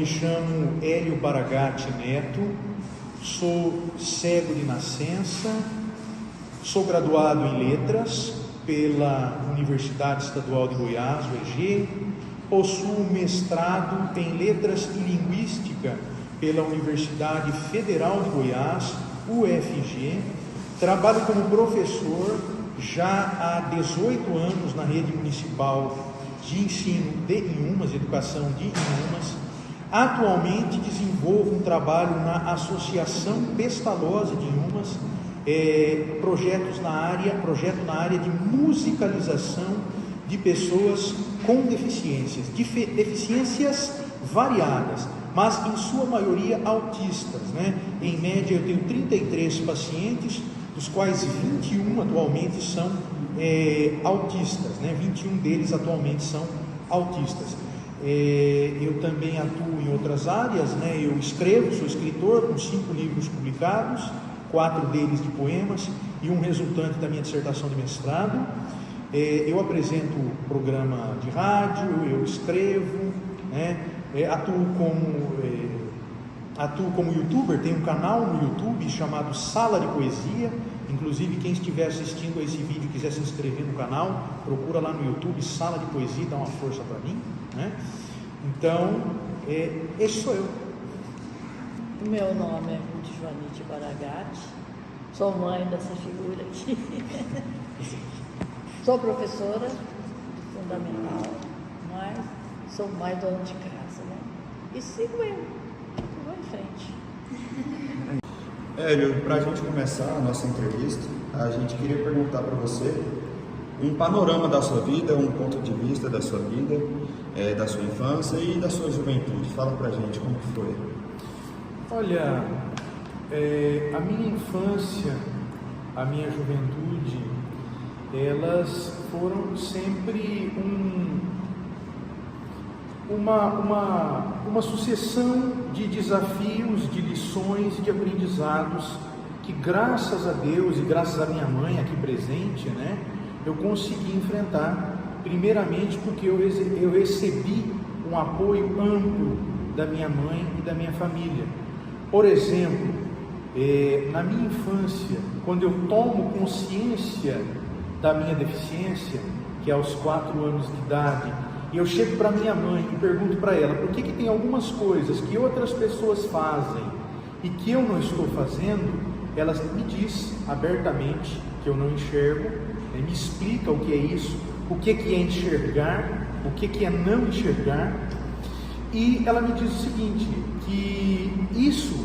me chamo Hélio Baragatti Neto, sou cego de nascença, sou graduado em Letras pela Universidade Estadual de Goiás, UEG, possuo mestrado em Letras e Linguística pela Universidade Federal de Goiás, UFG, trabalho como professor já há 18 anos na rede municipal de ensino de Inhumas, educação de Inhumas. Atualmente desenvolvo um trabalho na Associação Pestalozzi de Inhumas, projeto na área de musicalização de pessoas com deficiências, deficiências variadas, mas em sua maioria autistas, né? Em média eu tenho 33 pacientes, dos quais 21 atualmente são autistas, né? 21 deles atualmente são autistas. Eu também atuo em outras áreas, né? Eu escrevo, sou escritor, com 5 livros publicados, 4 deles de poemas e um resultante da minha dissertação de mestrado. Eu apresento programa de rádio, eu escrevo, né? Atuo como youtuber, tenho um canal no YouTube chamado Sala de Poesia. Inclusive, quem estiver assistindo a esse vídeo e quiser se inscrever no canal, procura lá no YouTube Sala de Poesia, dá uma força para mim, né? Então, esse sou eu. O meu nome é Ruth Joanite Baragatti, sou mãe dessa figura aqui. Sou professora fundamental, mas sou mais dona de casa, né? E sigo eu, vou em frente. Hélio, para a gente começar a nossa entrevista, a gente queria perguntar para você um panorama da sua vida, um ponto de vista da sua vida, da sua infância e da sua juventude. Fala para a gente como que foi. Olha, a minha infância, a minha juventude, elas foram sempre uma sucessão de desafios, de lições, de aprendizados que, graças a Deus e graças à minha mãe aqui presente, né, eu consegui enfrentar, primeiramente porque eu recebi um apoio amplo da minha mãe e da minha família. Por exemplo, na minha infância, quando eu tomo consciência da minha deficiência, que é aos 4 anos de idade, e eu chego para minha mãe e pergunto para ela por que tem algumas coisas que outras pessoas fazem e que eu não estou fazendo, ela me diz abertamente que eu não enxergo, me explica o que é isso, o que é enxergar, o que é não enxergar, e ela me diz o seguinte, que isso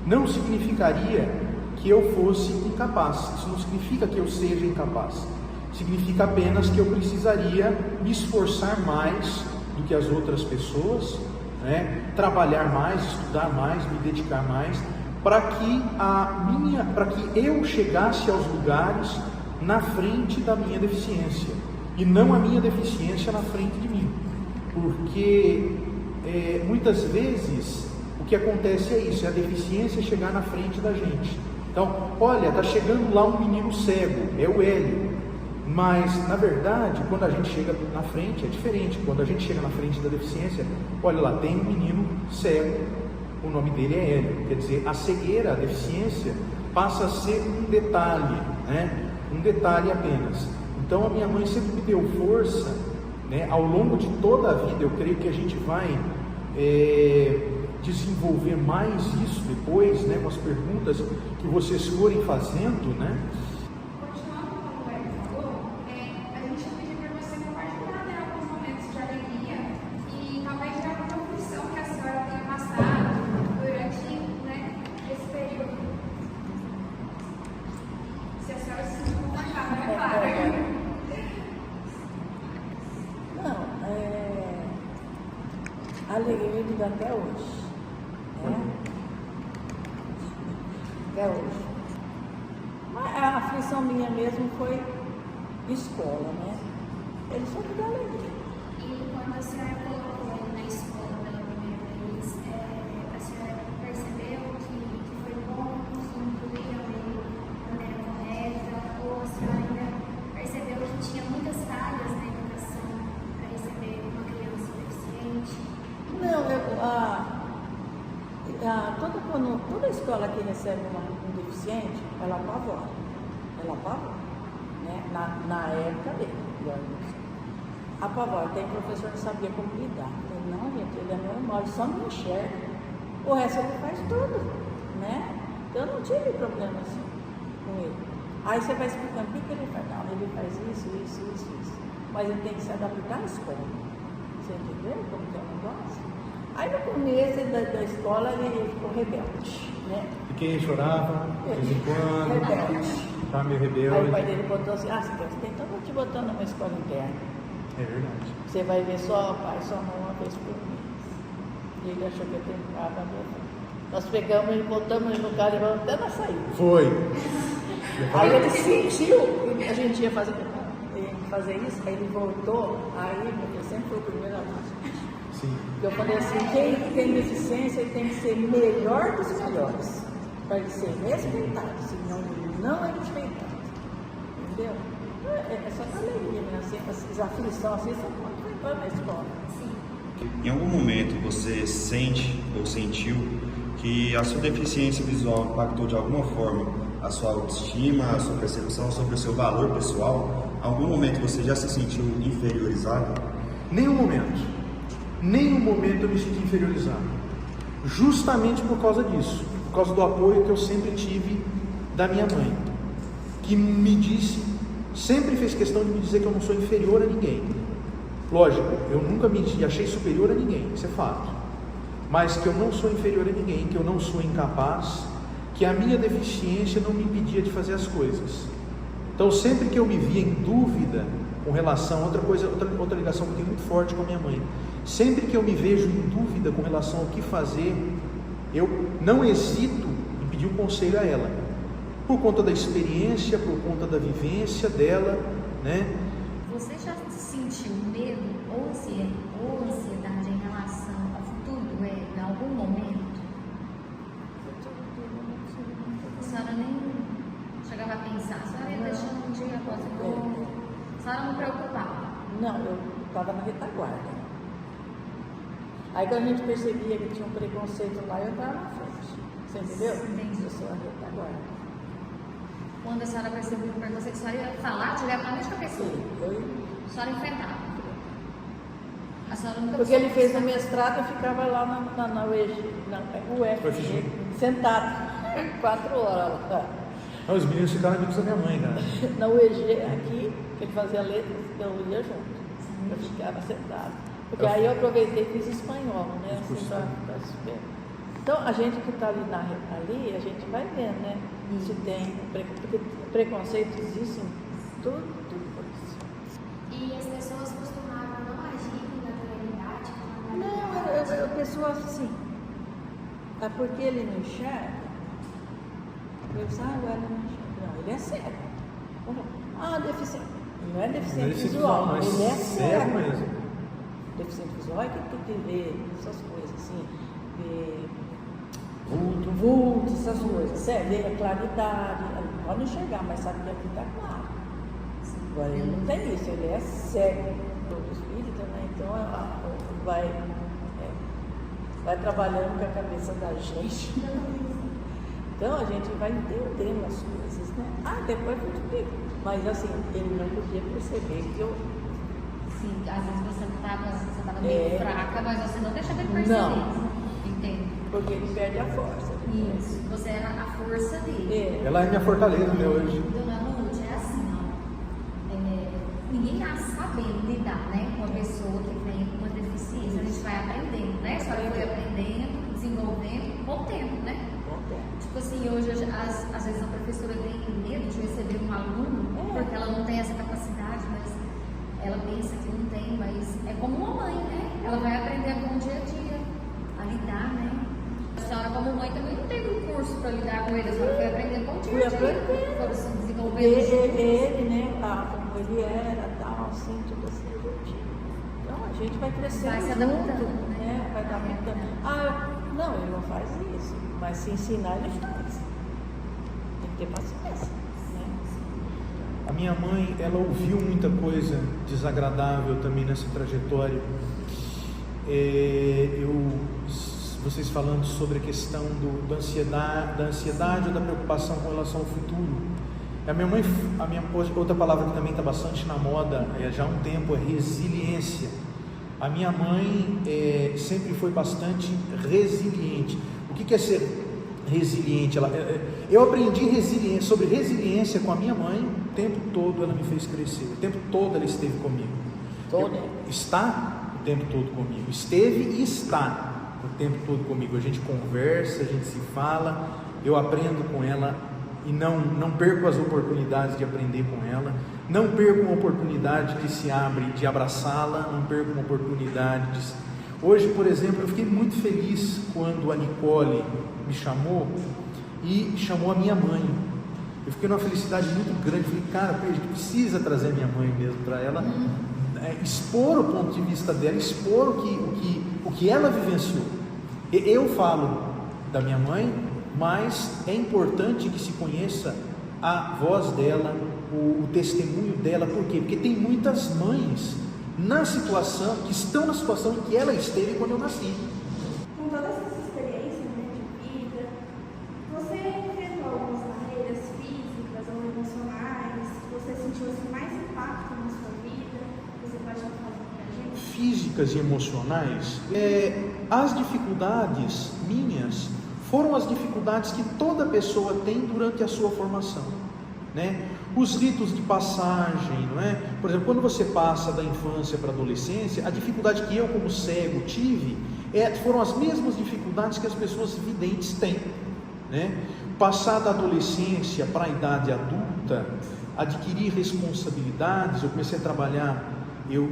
não significaria que eu fosse incapaz, isso não significa que eu seja incapaz, significa apenas que eu precisaria me esforçar mais do que as outras pessoas, né? Trabalhar mais, estudar mais, me dedicar mais, para que eu chegasse aos lugares na frente da minha deficiência e não a minha deficiência na frente de mim, porque muitas vezes o que acontece é isso, é a deficiência chegar na frente da gente. Então, olha, está chegando lá um menino cego, é o Hélio. Mas, na verdade, quando a gente chega na frente, é diferente. Quando a gente chega na frente da deficiência, olha lá, tem um menino cego, o nome dele é Hélio. Quer dizer, a cegueira, a deficiência, passa a ser um detalhe, né? Um detalhe apenas. Então, a minha mãe sempre me deu força, né? Ao longo de toda a vida, eu creio que a gente vai desenvolver mais isso depois, né? Com as perguntas que vocês forem fazendo, né? Alegria até hoje, né? Até hoje. Mas a aflição minha mesmo foi escola, né? Ele só me dá alegria. E quando a senhora colocou ele na escola pela primeira vez, a senhora percebeu que foi bom, que incluíram ele da maneira correta, ou a senhora ainda percebeu que tinha muitas falhas na educação para receber uma criança deficiente? Não, Toda escola que recebe um deficiente, ela apavora. Né? Na época dele. Apavora. Tem professor que não sabia como lidar. Falei, não, gente, ele é normal, ele só não enxerga. O resto ele faz tudo, né? Eu não tive problema assim com ele. Aí você vai explicando o que ele faz. Não, ele faz isso. Mas ele tem que se adaptar à escola. Você entendeu como que é o negócio? Aí no começo da escola ele ficou rebelde, né? Fiquei, chorava, de vez em quando. Rebelde. Tá meio Aí rebelde. o pai dele botou assim, você tem, então eu vou te botando numa escola interna. É verdade. Você vai ver só pai e sua mãe uma vez por mês. E ele achou que eu tentava. Nós pegamos ele, botamos ele no carro e vamos até na saída. Foi. Aí ele sentiu que a gente ia fazer isso, aí ele voltou, aí ele sempre foi o primeiro aluno. Sim. Eu falei assim, quem tem deficiência ele tem que ser melhor dos melhores, para ele ser respeitado, senão ele não é respeitado. Entendeu? É só uma alegria, né? Assim, as aflições assim, são muito entrando na escola. Em algum momento você sente ou sentiu que a sua deficiência visual impactou de alguma forma a sua autoestima, a sua percepção sobre o seu valor pessoal? Em algum momento você já se sentiu inferiorizado? Nenhum momento eu me senti inferiorizado. Justamente por causa disso, por causa do apoio que eu sempre tive da minha mãe, que me disse, sempre fez questão de me dizer que eu não sou inferior a ninguém. Lógico, eu nunca me achei superior a ninguém, isso é fato. Mas que eu não sou inferior a ninguém, que eu não sou incapaz, que a minha deficiência não me impedia de fazer as coisas. Então, sempre que eu me via em dúvida com relação a outra ligação que eu tenho muito forte com a minha mãe, sempre que eu me vejo em dúvida com relação ao que fazer, eu não hesito em pedir um conselho a ela, por conta da experiência, por conta da vivência dela, né? Você já sentiu medo ou ansiedade em relação ao futuro, em algum momento? A senhora nem chegava a pensar, a senhora ia deixando um dia após o outro, a senhora não preocupava? Não, eu estava na retaguarda. Aí quando a gente percebia que tinha um preconceito lá, eu estava na frente. Você entendeu? Entendi. Eu sou a retaguarda. Quando a senhora percebeu o preconceito, a senhora ia falar diretamente com a pessoa? A senhora enfrentava? A senhora nunca Porque ele fez o mestrado, eu ficava lá na UFG, sentado, 4 horas lá. Os meninos ficaram amigos da minha mãe, cara. Na UEG, aqui, que ele fazia letras, eu ia junto. Eu ficava sentado. Porque aí eu aproveitei e fiz espanhol, né? Assim, pra super. Então, a gente que está ali, a gente vai vendo, né? Se tem, porque preconceito existe em tudo por isso. E as pessoas costumavam não agir com naturalidade? Não, a pessoa assim, é porque ele não enxerga. Eu disse, agora ele não enxerga. Não, ele é cego. Deficiente. Não é deficiente visual, mas ele é cego mesmo. Deficiente visual é que tem que ver essas coisas, assim, ver vulto, essas coisas, certo? Ver a claridade, ele pode enxergar, mas sabe que aqui está claro. Agora ele não tem isso, ele é cego do espírito, né? Então vai trabalhando com a cabeça da gente. Então a gente vai entendendo as coisas, né? Depois eu explico. Mas assim, ele não podia perceber que eu. Sim, às vezes você estava meio fraca, mas você não deixa de perceber. Não. Entende? Porque ele perde a força. Isso, você era a força dele. Ela é minha fortaleza, né, hoje. Dona Lúcia, é assim, ó. Ninguém nasce sabendo lidar, né, com a pessoa que tem uma deficiência. A gente vai aprendendo, né? Só foi aprendendo, desenvolvendo com o tempo, né? Tipo assim, hoje, às vezes a professora tem medo de receber um aluno, porque ela não tem essa capacidade, mas ela pensa que não tem, mas é como uma mãe, né? Ela vai aprender com o dia a dia, a lidar, né? A senhora, como mãe, também não teve um curso para lidar com ele, a senhora foi aprendendo com o dia a dia. Foram se desenvolvendo juntos. Ele, né, como ele era, tal, assim, tudo assim, juntinho. Então a gente vai crescendo. Vai se adaptando, junto, né? Vai adaptando. Não, ele não faz isso, mas se ensinar, ele faz. Tem que ter paciência, né? A minha mãe, ela ouviu muita coisa desagradável também nessa trajetória. Eu vocês falando sobre a questão da ansiedade ou da preocupação com relação ao futuro. A minha mãe, outra palavra que também está bastante na moda já há um tempo é resiliência. A minha mãe sempre foi bastante resiliente. O que é ser resiliente? Eu aprendi sobre resiliência com a minha mãe. O tempo todo ela me fez crescer, o tempo todo ela esteve comigo. Está o tempo todo comigo, esteve e está o tempo todo comigo. A gente conversa, a gente se fala, eu aprendo com ela e não perco as oportunidades de aprender com ela, não perco uma oportunidade que se abre de abraçá-la, não perco uma oportunidade de... Hoje, por exemplo, eu fiquei muito feliz quando a Nicole me chamou e chamou a minha mãe. Eu fiquei numa felicidade muito grande. Falei, cara, a gente precisa trazer a minha mãe mesmo para ela, expor o ponto de vista dela, expor o que ela vivenciou. Eu falo da minha mãe, mas é importante que se conheça a voz dela, o testemunho dela. Por quê? Porque tem muitas mães que estão na situação em que ela esteve quando eu nasci. Com todas essas experiências, né, de vida, você enfrentou algumas barreiras físicas ou emocionais? Você sentiu assim, mais impacto na sua vida? Você pode falar pra gente? Físicas e emocionais, as dificuldades minhas foram as dificuldades que toda pessoa tem durante a sua formação, né? Os ritos de passagem, não é? Por exemplo, quando você passa da infância para a adolescência, a dificuldade que eu como cego tive foram as mesmas dificuldades que as pessoas videntes têm, né? Passar da adolescência para a idade adulta, adquirir responsabilidades. Eu comecei a trabalhar, eu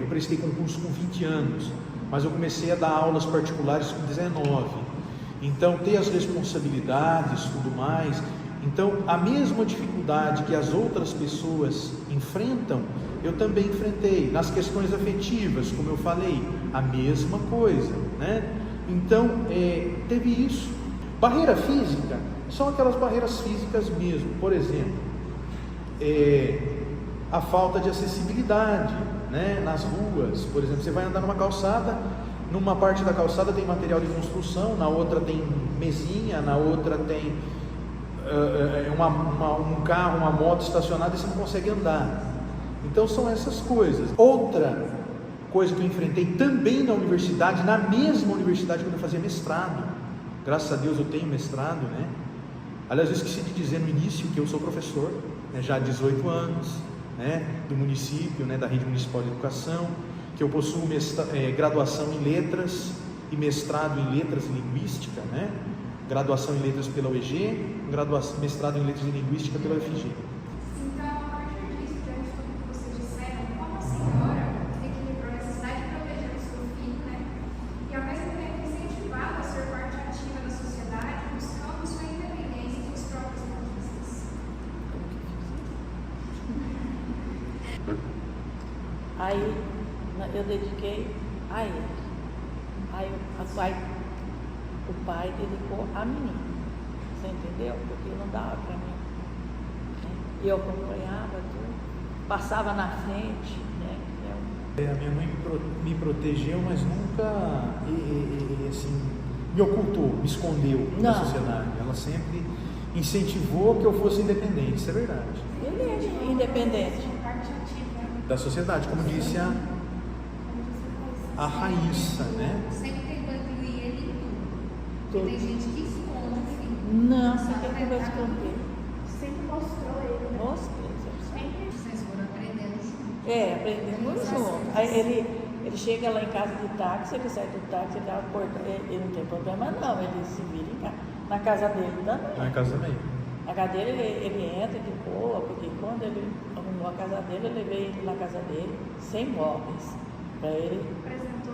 prestei concurso com 20 anos, mas eu comecei a dar aulas particulares com 19. Então, ter as responsabilidades, tudo mais. Então, a mesma dificuldade que as outras pessoas enfrentam, eu também enfrentei. Nas questões afetivas, como eu falei, a mesma coisa, né? Então, teve isso. Barreira física, são aquelas barreiras físicas mesmo. Por exemplo, a falta de acessibilidade, né? Nas ruas. Por exemplo, você vai andar numa calçada, numa parte da calçada tem material de construção, na outra tem mesinha, na outra tem um carro, uma moto estacionada e você não consegue andar. Então são essas coisas. Outra coisa que eu enfrentei também na universidade, na mesma universidade quando eu fazia mestrado, graças a Deus eu tenho mestrado, né? Aliás, eu esqueci de dizer no início que eu sou professor, né, já há 18 anos, né, do município, né, da Rede Municipal de Educação, que eu possuo graduação em letras e mestrado em letras e linguística, né? Graduação em letras pela UEG, mestrado em letras e linguística pela UFG. Então, a partir disso, diante de tudo que vocês disseram, como a senhora equilibrou a necessidade de proteger o seu filho, né? E ao mesmo tempo incentivá-lo a ser parte ativa da sociedade, buscando sua independência e suas próprias conquistas? Aí eu dediquei a ele. Aí o pai dedicou a mim. Você entendeu? Porque não dava para mim. Né? E eu acompanhava tudo, passava na frente, né? A minha mãe me protegeu, mas nunca assim, me ocultou, me escondeu da sociedade. Ela sempre incentivou que eu fosse independente, isso é verdade. Ele é independente. Parte ativa Da sociedade, como disse a Raíssa, né? Sempre tentou incluir ele em tudo. Tudo. Tem gente que esconde o filho. Não, você tem que vai esconder. sempre mostrou ele, né? Mostra. Sempre. Vocês foram aprendendo junto. Aprendemos junto. Aí ele chega lá em casa de táxi, ele sai do táxi, ele abre a porta. Ele não tem problema não, ele se vira em casa. Na casa dele também. Na casa também. Na casa dele ele entra de boa, porque quando ele arrumou a casa dele, eu levei ele na casa dele, sem móveis, para ele Apresentou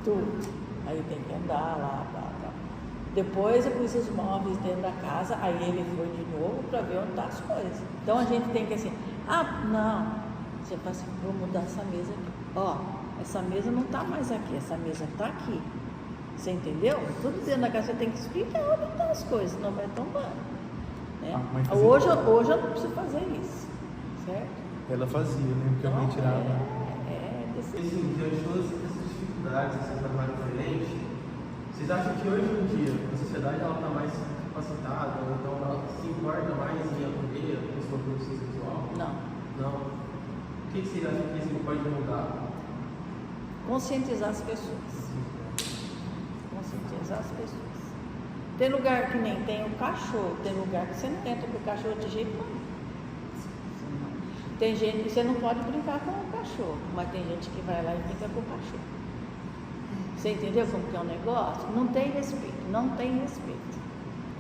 tudo. Aí tem que andar lá, tá. Depois eu pus os móveis dentro da casa, aí ele foi de novo para ver onde estão as coisas. Então a gente tem que assim, não, você fala assim, vou mudar essa mesa aqui. Ó, essa mesa não está mais aqui, essa mesa está aqui. Você entendeu? Tudo dentro da casa você tem que explicar onde estão as coisas, senão vai tombando. Né? Hoje eu não preciso fazer isso, certo? Ela fazia, né? Porque a mãe tirava. Desse Diante de todas essas dificuldades, esse trabalho diferente, Vocês acham que hoje em dia a sociedade ela está mais capacitada, ou então ela se importa mais em atender a pessoa com deficiência visual? Não. Não. O que vocês acham que isso pode mudar? Conscientizar as pessoas. Conscientizar as pessoas. Tem lugar que nem tem o cachorro, tem lugar que você não entra com o cachorro de jeito nenhum. Tem gente que você não pode brincar com o cachorro, mas tem gente que vai lá e brinca com o cachorro. Você entendeu como que é o negócio? Não tem respeito, não tem respeito.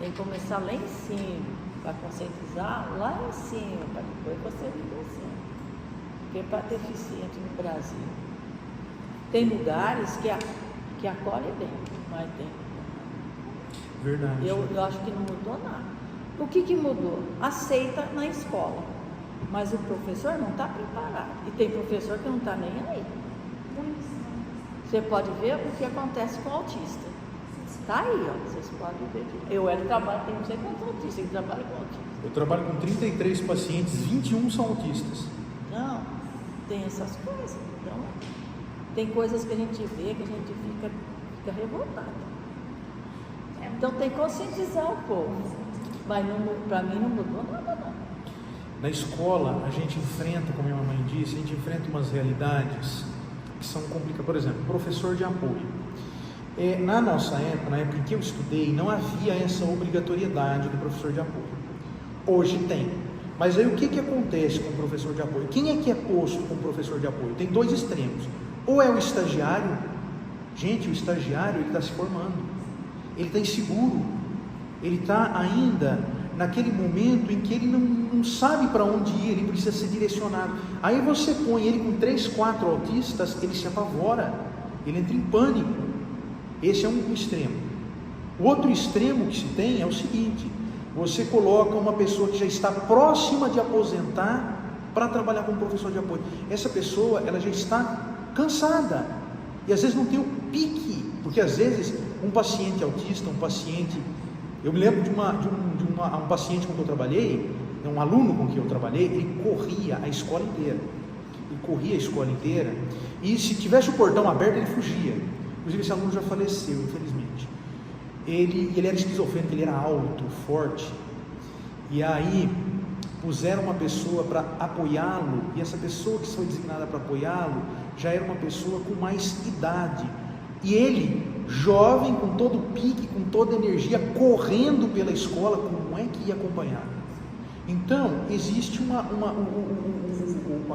Tem que começar lá em cima, para conscientizar lá em cima, para depois você vir assim. Porque para deficiente no Brasil, tem lugares que acolhem bem, mas tem. Verdade. Eu acho que não mudou nada. O que mudou? Aceita na escola, mas o professor não está preparado. E tem professor que não está nem aí. Você pode ver o que acontece com o autista. Está aí, ó, vocês podem ver. Tem não sei quantos autistas que trabalham com autista. Eu trabalho com 33 pacientes, 21 são autistas. Não, tem essas coisas. Então, tem coisas que a gente vê que a gente fica revoltado. Então tem que conscientizar o povo. Mas para mim não mudou nada, não. Na escola, a gente enfrenta, como a minha mãe disse, a gente enfrenta umas realidades que são complicadas. Por exemplo, professor de apoio. Na nossa época, na época em que eu estudei, não havia essa obrigatoriedade do professor de apoio. Hoje tem. Mas aí o que acontece com o professor de apoio? Quem é que é posto como professor de apoio? Tem dois extremos. Ou é o estagiário. Gente, o estagiário está se formando. Ele está inseguro. Ele está ainda naquele momento em que ele não sabe para onde ir, ele precisa ser direcionado. Aí você põe ele com 3, 4 autistas, ele se apavora, ele entra em pânico. Esse é um extremo. O outro extremo que se tem é o seguinte: você coloca uma pessoa que já está próxima de aposentar para trabalhar como professor de apoio. Essa pessoa, ela já está cansada e às vezes não tem o pique, porque às vezes um paciente autista, eu me lembro de um paciente com que eu trabalhei, um aluno com que eu trabalhei, ele corria a escola inteira, e se tivesse o portão aberto ele fugia. Inclusive esse aluno já faleceu, infelizmente. Ele era esquizofrênico, ele era alto, forte, e aí puseram uma pessoa para apoiá-lo, e essa pessoa que foi designada para apoiá-lo já era uma pessoa com mais idade, e ele, jovem, com todo o pique, com toda a energia, correndo pela escola, como é que ia acompanhar? Então, existe uma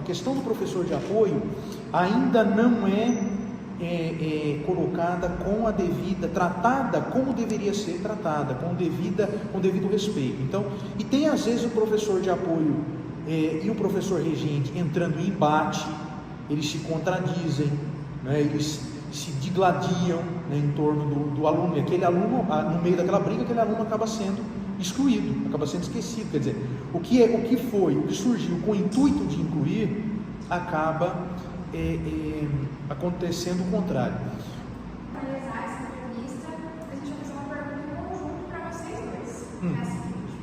questão do professor de apoio, ainda não é colocada com a devida, tratada como deveria ser tratada, com devido respeito. Então, e tem às vezes o professor de apoio e o professor regente entrando em embate, eles se contradizem, né, eles se digladiam, né, em torno do aluno, e aquele aluno, no meio daquela briga, aquele aluno acaba sendo excluído, acaba sendo esquecido. Quer dizer, o que surgiu com o intuito de incluir, acaba acontecendo o contrário. Para finalizar essa entrevista, a gente vai fazer uma pergunta em conjunto para vocês dois. É a seguinte: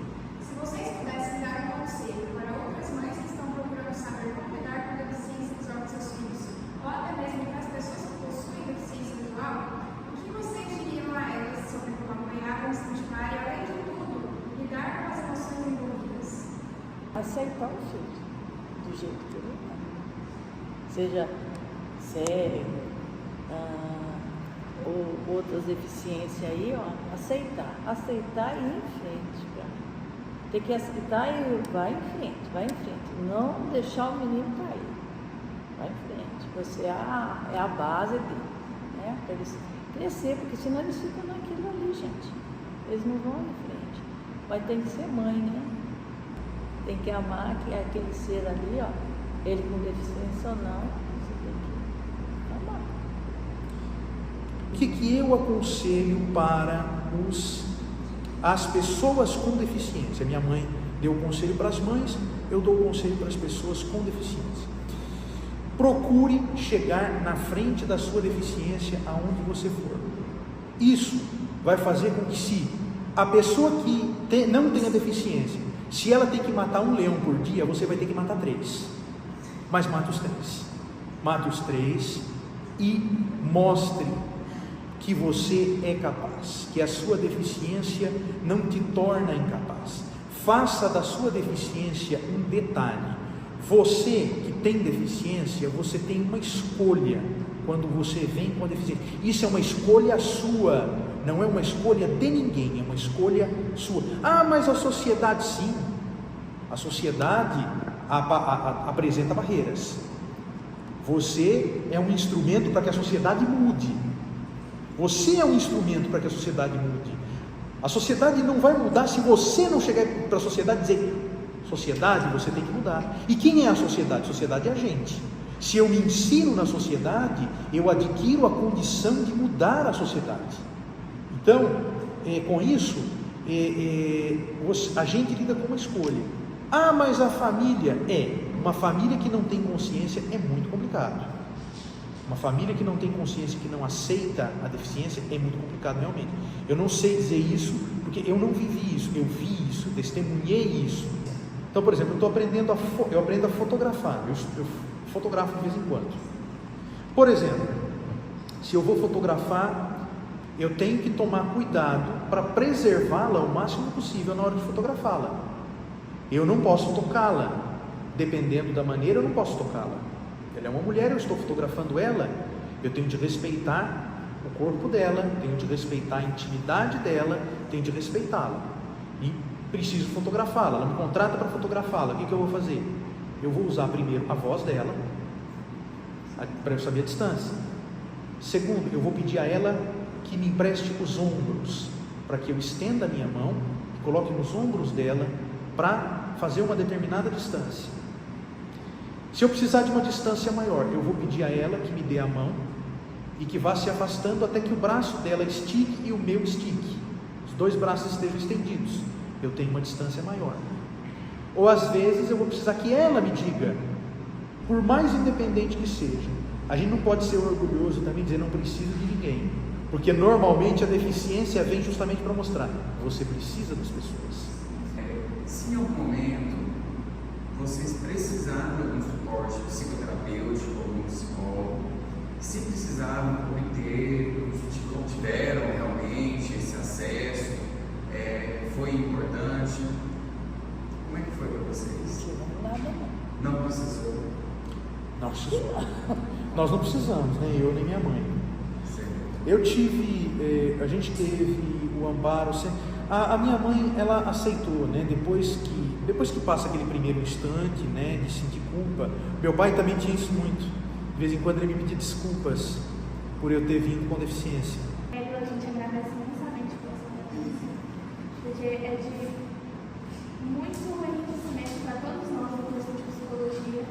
se vocês pudessem dar um conselho para outras mães que estão procurando saber como lidar com a deficiência visual dos seus filhos, ou até mesmo para as pessoas que possuem deficiência visual, o que vocês diriam a elas sobre como apoiar, como incentivar e, além de tudo, lidar com as emoções envolvidas? Aceitar o filho do jeito que ele é. Seja cego, ou outras deficiências aí, ó, aceitar e ir em frente, cara. Tem que aceitar e vai em frente, não deixar o menino cair, vai em frente, você é a base dele, né, para eles crescer, porque senão eles ficam naquilo ali, gente, eles não vão em frente, mas tem que ser mãe, né, tem que amar aquele ser ali, ó, ele com deficiência ou não, você tem que amar. O que eu aconselho para as pessoas com deficiência? Minha mãe deu o conselho para as mães, eu dou o conselho para as pessoas com deficiência. Procure chegar na frente da sua deficiência aonde você for. Isso vai fazer com que, se a pessoa que não tem a deficiência, se ela tem que matar um leão por dia, você vai ter que matar 3. Mas mate os 3 e mostre que você é capaz, que a sua deficiência não te torna incapaz. Faça da sua deficiência um detalhe. Você que tem deficiência, você tem uma escolha quando você vem com a deficiência. Isso é uma escolha sua, não é uma escolha de ninguém, é uma escolha sua. Ah, mas a sociedade, sim, a sociedade apresenta barreiras. Você é um instrumento para que a sociedade mude. Você é um instrumento para que a sociedade mude. A sociedade não vai mudar se você não chegar para a sociedade e dizer: sociedade, você tem que mudar. E quem é a sociedade? A sociedade é a gente. Se eu me insiro na sociedade, eu adquiro a condição de mudar a sociedade. Então, com isso, a gente lida com uma escolha. Ah, mas a família uma família que não tem consciência é muito complicado. Uma família que não tem consciência, que não aceita a deficiência, é muito complicado realmente. Eu não sei dizer isso, porque eu não vivi isso, eu vi isso, testemunhei isso. Então, por exemplo, eu aprendo a fotografar, eu fotografo de vez em quando. Por exemplo, se eu vou fotografar, eu tenho que tomar cuidado para preservá-la o máximo possível na hora de fotografá-la. Eu não posso tocá-la, dependendo da maneira, eu não posso tocá-la. Ela é uma mulher, eu estou fotografando ela, eu tenho de respeitar o corpo dela, tenho de respeitar a intimidade dela, tenho de respeitá-la. E preciso fotografá-la, ela me contrata para fotografá-la. O que eu vou fazer? Eu vou usar primeiro a voz dela, para eu saber a distância. Segundo, eu vou pedir a ela que me empreste os ombros, para que eu estenda a minha mão e coloque nos ombros dela, para fazer uma determinada distância. Se eu precisar de uma distância maior, eu vou pedir a ela que me dê a mão e que vá se afastando até que o braço dela estique e o meu estique, os dois braços estejam estendidos. Eu tenho uma distância maior. Ou às vezes eu vou precisar que ela me diga, por mais independente que seja. A gente não pode ser orgulhoso também, dizer não preciso de ninguém, porque normalmente a deficiência vem justamente para mostrar, você precisa das pessoas. Se em algum momento vocês precisaram de algum suporte psicoterapêutico, algum psicólogo, se precisaram obter, tiveram realmente esse acesso, foi importante, como é que foi para vocês? Não precisou? Não precisou. Nós não precisamos, nem eu nem minha mãe. Certo. Eu tive, a gente teve o amparo, a minha mãe, ela aceitou, né, depois que passa aquele primeiro instante, né, de sentir culpa. Meu pai também tinha isso muito, de vez em quando ele me pedia desculpas por eu ter vindo com deficiência. A gente agradece imensamente por essa notícia, porque é de muito enriquecimento para todos nós do curso de psicologia.